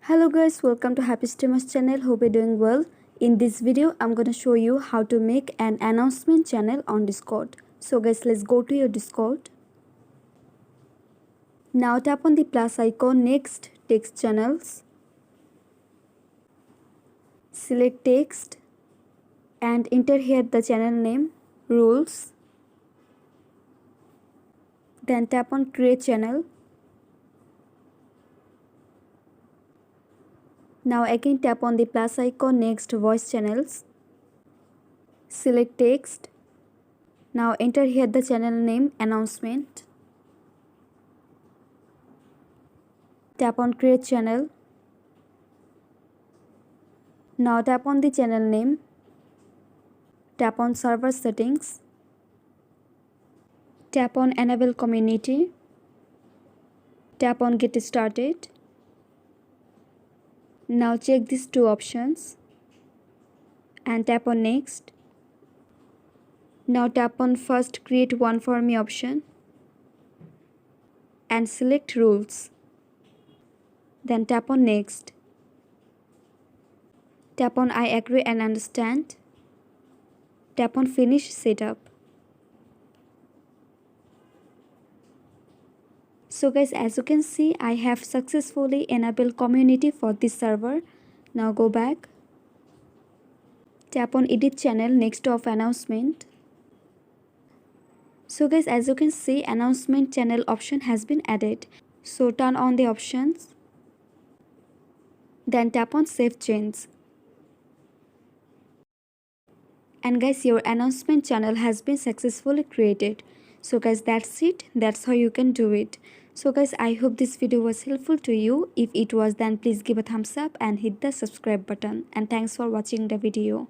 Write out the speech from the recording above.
Hello guys, welcome to Happy Streamers channel. Hope you're doing well. In this video, I'm gonna show you how to make an announcement channel on Discord. So guys, let's go to your Discord. Now tap on the plus icon next text channels. Select text and enter here the channel name, rules. Then tap on create channel. Now again tap on the plus icon next voice channels. Select text. Now enter here the channel name announcement. Tap on create channel. Now tap on the channel name. Tap on server settings. Tap on enable community. Tap on get started. Now check these two options and tap on next. Now tap on first create one for me option and select rules. Then tap on next. Tap on I agree and understand. Tap on finish setup. So guys, as you can see, I have successfully enabled community for this server. Now go back. Tap on edit channel next of announcement. So guys, as you can see, announcement channel option has been added. So turn on the options. Then tap on save change. And guys, your announcement channel has been successfully created. So guys, that's it. That's how you can do it. So guys, I hope this video was helpful to you. If it was, then please give a thumbs up and hit the subscribe button. And thanks for watching the video.